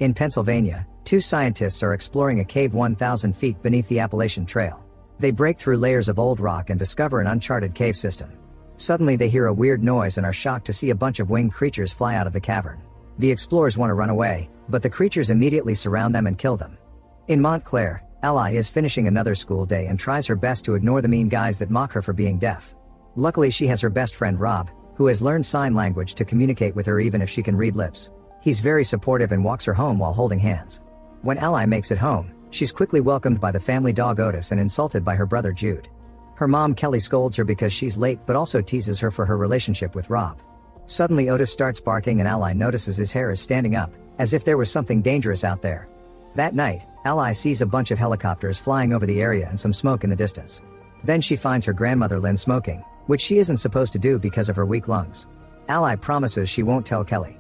In Pennsylvania, two scientists are exploring a cave 1,000 feet beneath the Appalachian Trail. They break through layers of old rock and discover an uncharted cave system. Suddenly they hear a weird noise and are shocked to see a bunch of winged creatures fly out of the cavern. The explorers want to run away, but the creatures immediately surround them and kill them. In Montclair, Ally is finishing another school day and tries her best to ignore the mean guys that mock her for being deaf. Luckily she has her best friend Rob, who has learned sign language to communicate with her even if she can read lips. He's very supportive and walks her home while holding hands. When Ally makes it home, she's quickly welcomed by the family dog Otis and insulted by her brother Jude. Her mom Kelly scolds her because she's late but also teases her for her relationship with Rob. Suddenly Otis starts barking and Ally notices his hair is standing up, as if there was something dangerous out there. That night, Ally sees a bunch of helicopters flying over the area and some smoke in the distance. Then she finds her grandmother Lynn smoking, which she isn't supposed to do because of her weak lungs. Ally promises she won't tell Kelly.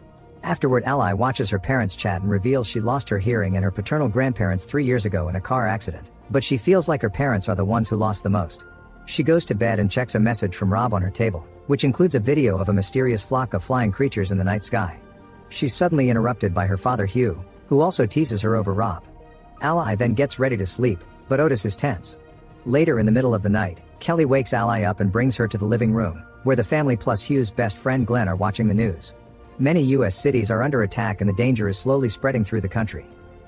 Afterward Ally watches her parents chat and reveals she lost her hearing and her paternal grandparents 3 years ago in a car accident, but she feels like her parents are the ones who lost the most. She goes to bed and checks a message from Rob on her table, which includes a video of a mysterious flock of flying creatures in the night sky. She's suddenly interrupted by her father Hugh, who also teases her over Rob. Ally then gets ready to sleep, but Otis is tense. Later in the middle of the night, Kelly wakes Ally up and brings her to the living room, where the family plus Hugh's best friend Glenn are watching the news. Many US cities are under attack and the danger is slowly spreading through the country.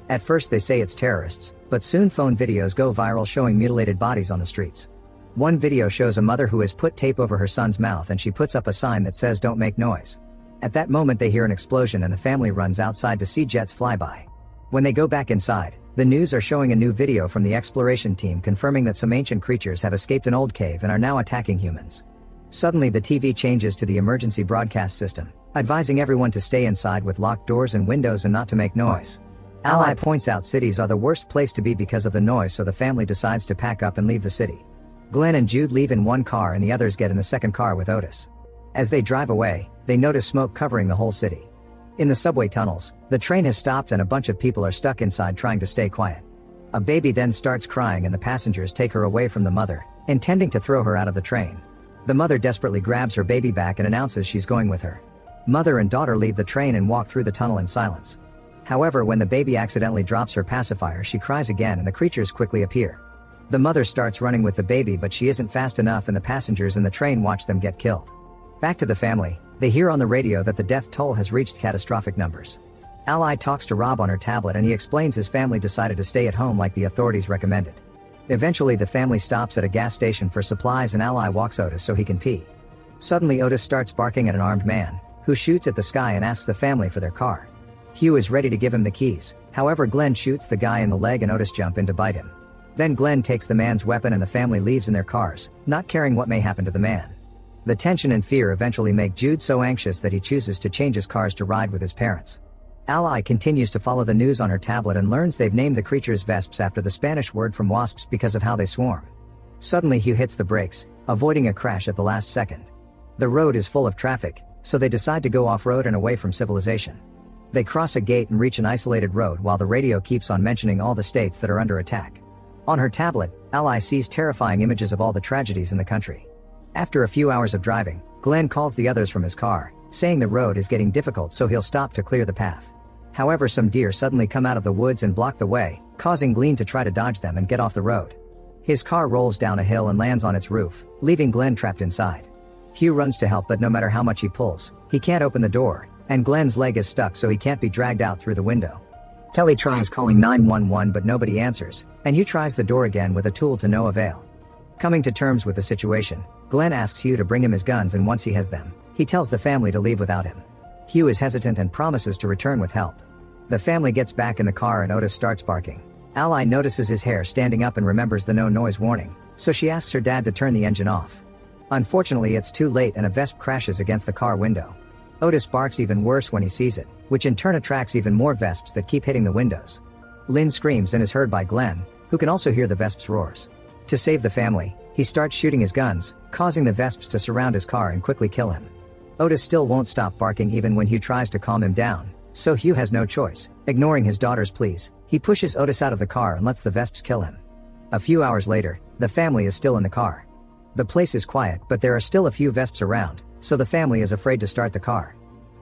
At first they say it's terrorists, but soon phone videos go viral showing mutilated bodies on the streets. One video shows a mother who has put tape over her son's mouth and she puts up a sign that says "Don't make noise." At that moment they hear an explosion and the family runs outside to see jets fly by. When they go back inside, the news are showing a new video from the exploration team confirming that some ancient creatures have escaped an old cave and are now attacking humans. Suddenly the TV changes to the emergency broadcast system, advising everyone to stay inside with locked doors and windows and not to make noise. Ally points out cities are the worst place to be because of the noise, so the family decides to pack up and leave the city. Glenn and Jude leave in one car and the others get in the second car with Otis. As they drive away, they notice smoke covering the whole city. In the subway tunnels, the train has stopped and a bunch of people are stuck inside trying to stay quiet. A baby then starts crying and the passengers take her away from the mother, intending to throw her out of the train. The mother desperately grabs her baby back and announces she's going with her. Mother and daughter leave the train and walk through the tunnel in silence. However, when the baby accidentally drops her pacifier, she cries again and the creatures quickly appear. The mother starts running with the baby, but she isn't fast enough and the passengers in the train watch them get killed. Back to the family, they hear on the radio that the death toll has reached catastrophic numbers. Ally talks to Rob on her tablet and he explains his family decided to stay at home like the authorities recommended. Eventually the family stops at a gas station for supplies and Ally walks Otis so he can pee. Suddenly Otis starts barking at an armed man, who shoots at the sky and asks the family for their car. Hugh is ready to give him the keys, however Glenn shoots the guy in the leg and Otis jumps in to bite him. Then Glenn takes the man's weapon and the family leaves in their cars, not caring what may happen to the man. The tension and fear eventually make Jude so anxious that he chooses to change his cars to ride with his parents. Ally continues to follow the news on her tablet and learns they've named the creatures Vesps after the Spanish word from wasps because of how they swarm. Suddenly Hugh hits the brakes, avoiding a crash at the last second. The road is full of traffic, so they decide to go off-road and away from civilization. They cross a gate and reach an isolated road while the radio keeps on mentioning all the states that are under attack. On her tablet, Ally sees terrifying images of all the tragedies in the country. After a few hours of driving, Glenn calls the others from his car, saying the road is getting difficult so he'll stop to clear the path. However, some deer suddenly come out of the woods and block the way, causing Glenn to try to dodge them and get off the road. His car rolls down a hill and lands on its roof, leaving Glenn trapped inside. Hugh runs to help, but no matter how much he pulls, he can't open the door, and Glenn's leg is stuck so he can't be dragged out through the window. Kelly tries calling 911 but nobody answers, and Hugh tries the door again with a tool to no avail. Coming to terms with the situation, Glenn asks Hugh to bring him his guns, and once he has them, he tells the family to leave without him. Hugh is hesitant and promises to return with help. The family gets back in the car and Otis starts barking. Ally notices his hair standing up and remembers the no noise warning, so she asks her dad to turn the engine off. Unfortunately, it's too late and a Vesp crashes against the car window. Otis barks even worse when he sees it, which in turn attracts even more Vesps that keep hitting the windows. Lynn screams and is heard by Glenn, who can also hear the Vesps' roars. To save the family, he starts shooting his guns, causing the Vesps to surround his car and quickly kill him. Otis still won't stop barking even when Hugh tries to calm him down, so Hugh has no choice. Ignoring his daughter's pleas, he pushes Otis out of the car and lets the Vesps kill him. A few hours later, the family is still in the car. The place is quiet, but there are still a few Vesps around, so the family is afraid to start the car.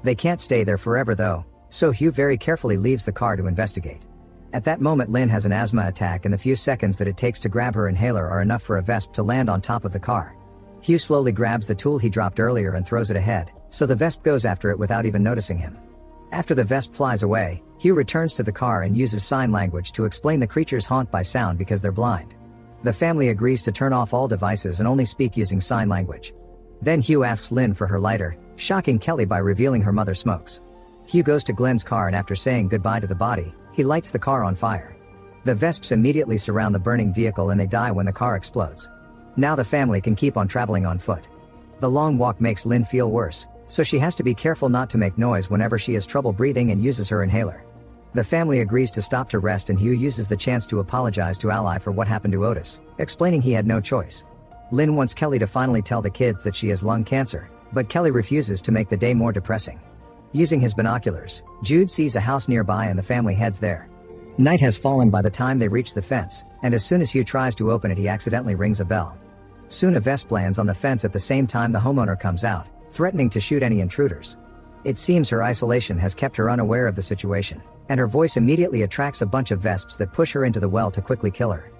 They can't stay there forever though, so Hugh very carefully leaves the car to investigate. At that moment Lynn has an asthma attack and the few seconds that it takes to grab her inhaler are enough for a Vesp to land on top of the car. Hugh slowly grabs the tool he dropped earlier and throws it ahead, so the Vesp goes after it without even noticing him. After the Vesp flies away, Hugh returns to the car and uses sign language to explain the creature's haunt by sound because they're blind. The family agrees to turn off all devices and only speak using sign language. Then Hugh asks Lynn for her lighter, shocking Kelly by revealing her mother smokes. Hugh goes to Glenn's car and after saying goodbye to the body, he lights the car on fire. The Vesps immediately surround the burning vehicle and they die when the car explodes. Now the family can keep on traveling on foot. The long walk makes Lynn feel worse, so she has to be careful not to make noise whenever she has trouble breathing and uses her inhaler. The family agrees to stop to rest and Hugh uses the chance to apologize to Ally for what happened to Otis, explaining he had no choice. Lynn wants Kelly to finally tell the kids that she has lung cancer, but Kelly refuses to make the day more depressing. Using his binoculars, Jude sees a house nearby and the family heads there. Night has fallen by the time they reach the fence, and as soon as Hugh tries to open it he accidentally rings a bell. Soon a Vesp lands on the fence at the same time the homeowner comes out, threatening to shoot any intruders. It seems her isolation has kept her unaware of the situation, and her voice immediately attracts a bunch of Vesps that push her into the well to quickly kill her.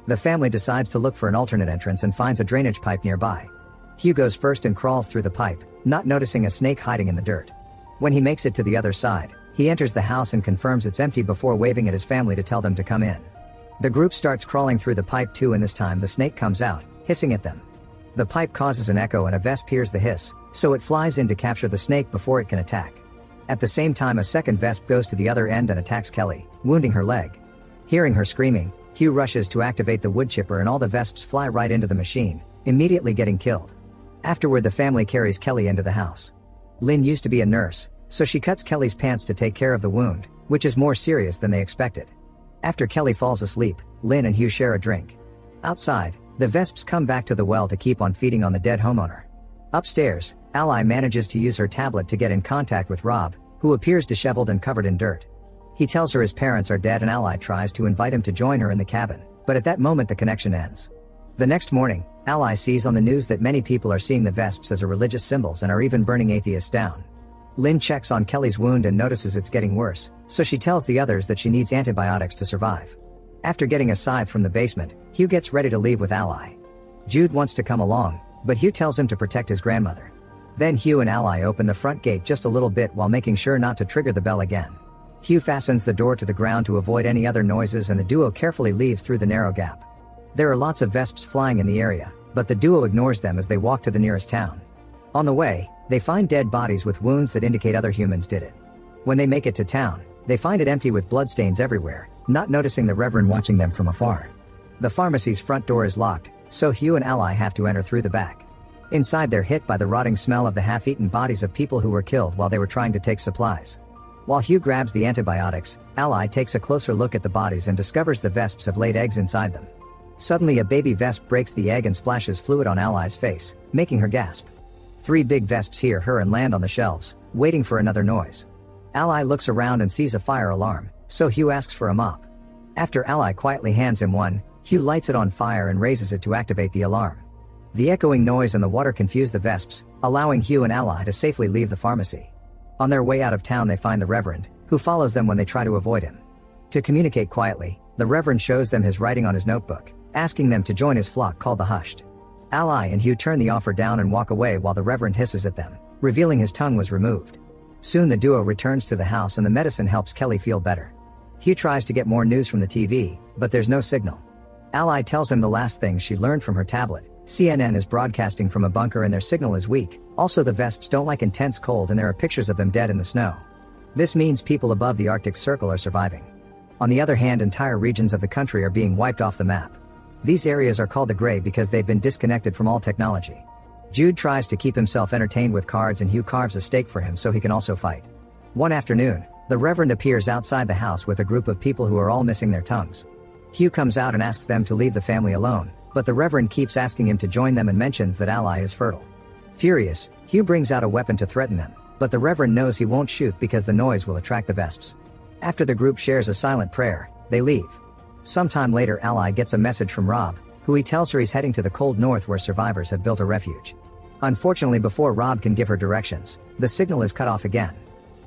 The family decides to look for an alternate entrance and finds a drainage pipe nearby. Hugh goes first and crawls through the pipe, not noticing a snake hiding in the dirt. When he makes it to the other side, he enters the house and confirms it's empty before waving at his family to tell them to come in. The group starts crawling through the pipe too and this time the snake comes out, hissing at them. The pipe causes an echo and a Vesp hears the hiss, so it flies in to capture the snake before it can attack. At the same time a second Vesp goes to the other end and attacks Kelly, wounding her leg. Hearing her screaming, Hugh rushes to activate the wood chipper and all the Vesps fly right into the machine, immediately getting killed. Afterward the family carries Kelly into the house. Lynn used to be a nurse, so she cuts Kelly's pants to take care of the wound, which is more serious than they expected. After Kelly falls asleep, Lynn and Hugh share a drink. Outside, the Vesps come back to the well to keep on feeding on the dead homeowner. Upstairs, Ally manages to use her tablet to get in contact with Rob, who appears disheveled and covered in dirt. He tells her his parents are dead and Ally tries to invite him to join her in the cabin, but at that moment the connection ends. The next morning, Ally sees on the news that many people are seeing the Vesps as a religious symbols and are even burning atheists down. Lynn checks on Kelly's wound and notices it's getting worse, so she tells the others that she needs antibiotics to survive. After getting a scythe from the basement, Hugh gets ready to leave with Ally. Jude wants to come along, but Hugh tells him to protect his grandmother. Then Hugh and Ally open the front gate just a little bit while making sure not to trigger the bell again. Hugh fastens the door to the ground to avoid any other noises and the duo carefully leaves through the narrow gap. There are lots of Vesps flying in the area, but the duo ignores them as they walk to the nearest town. On the way, they find dead bodies with wounds that indicate other humans did it. When they make it to town, they find it empty with bloodstains everywhere, not noticing the Reverend watching them from afar. The pharmacy's front door is locked, so Hugh and Ally have to enter through the back. Inside they're hit by the rotting smell of the half-eaten bodies of people who were killed while they were trying to take supplies. While Hugh grabs the antibiotics, Ally takes a closer look at the bodies and discovers the Vesps have laid eggs inside them. Suddenly a baby Vesp breaks the egg and splashes fluid on Ally's face, making her gasp. 3 big Vesps hear her and land on the shelves, waiting for another noise. Ally looks around and sees a fire alarm, so Hugh asks for a mop. After Ally quietly hands him one, Hugh lights it on fire and raises it to activate the alarm. The echoing noise and the water confuse the Vesps, allowing Hugh and Ally to safely leave the pharmacy. On their way out of town they find the Reverend, who follows them when they try to avoid him. To communicate quietly, the Reverend shows them his writing on his notebook, asking them to join his flock called the Hushed. Ally and Hugh turn the offer down and walk away while the Reverend hisses at them, revealing his tongue was removed. Soon the duo returns to the house and the medicine helps Kelly feel better. Hugh tries to get more news from the TV, but there's no signal. Ally tells him the last thing she learned from her tablet. CNN is broadcasting from a bunker and their signal is weak. Also the Vesps don't like intense cold and there are pictures of them dead in the snow. This means people above the Arctic Circle are surviving. On the other hand, entire regions of the country are being wiped off the map. These areas are called the Gray because they've been disconnected from all technology. Jude tries to keep himself entertained with cards and Hugh carves a steak for him so he can also fight. One afternoon, the Reverend appears outside the house with a group of people who are all missing their tongues. Hugh comes out and asks them to leave the family alone, but the Reverend keeps asking him to join them and mentions that Ally is fertile. Furious, Hugh brings out a weapon to threaten them, but the Reverend knows he won't shoot because the noise will attract the Vesps. After the group shares a silent prayer, they leave. Sometime later Ally gets a message from Rob, who he tells her he's heading to the cold north where survivors have built a refuge. Unfortunately, before Rob can give her directions, the signal is cut off again.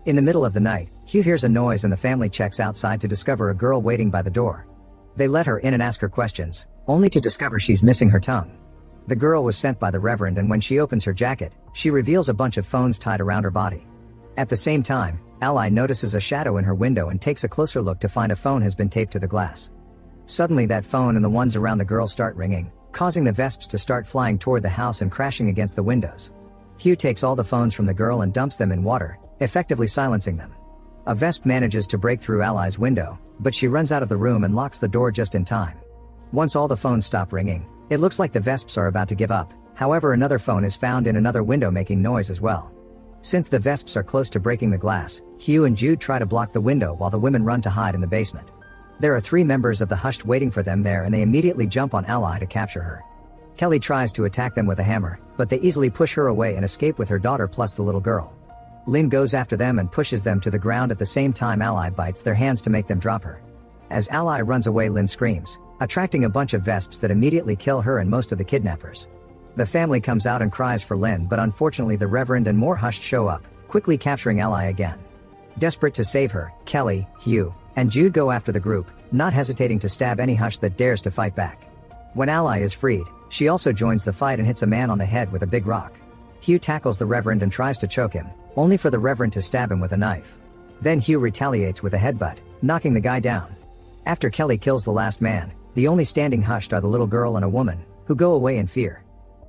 In the middle of the night, Hugh hears a noise and the family checks outside to discover a girl waiting by the door. They let her in and ask her questions, only to discover she's missing her tongue. The girl was sent by the Reverend, and when she opens her jacket, she reveals a bunch of phones tied around her body. At the same time, Ally notices a shadow in her window and takes a closer look to find a phone has been taped to the glass. Suddenly that phone and the ones around the girl start ringing, causing the Vesps to start flying toward the house and crashing against the windows. Hugh takes all the phones from the girl and dumps them in water, effectively silencing them. A Vesp manages to break through Ally's window, but she runs out of the room and locks the door just in time. Once all the phones stop ringing, it looks like the Vesps are about to give up. However, another phone is found in another window making noise as well. Since the Vesps are close to breaking the glass, Hugh and Jude try to block the window while the women run to hide in the basement. There are 3 members of the Hushed waiting for them there, and they immediately jump on Ally to capture her. Kelly tries to attack them with a hammer, but they easily push her away and escape with her daughter plus the little girl. Lynn goes after them and pushes them to the ground. At the same time, Ally bites their hands to make them drop her. As Ally runs away, Lynn screams, attracting a bunch of Vesps that immediately kill her and most of the kidnappers. The family comes out and cries for Lynn, but unfortunately the Reverend and more Hushed show up, quickly capturing Ally again. Desperate to save her, Kelly, Hugh, and Jude go after the group, not hesitating to stab any Hushed that dares to fight back. When Ally is freed, she also joins the fight and hits a man on the head with a big rock. Hugh tackles the Reverend and tries to choke him, only for the Reverend to stab him with a knife. Then Hugh retaliates with a headbutt, knocking the guy down. After Kelly kills the last man, the only standing Hushed are the little girl and a woman, who go away in fear.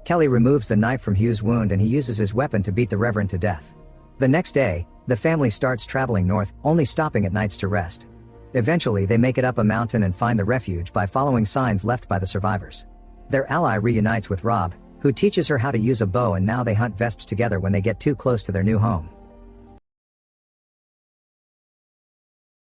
Kelly removes the knife from Hugh's wound and he uses his weapon to beat the Reverend to death. The next day, the family starts traveling north, only stopping at nights to rest. Eventually they make it up a mountain and find the refuge by following signs left by the survivors. Their ally reunites with Rob, who teaches her how to use a bow, and now they hunt Vesps together when they get too close to their new home.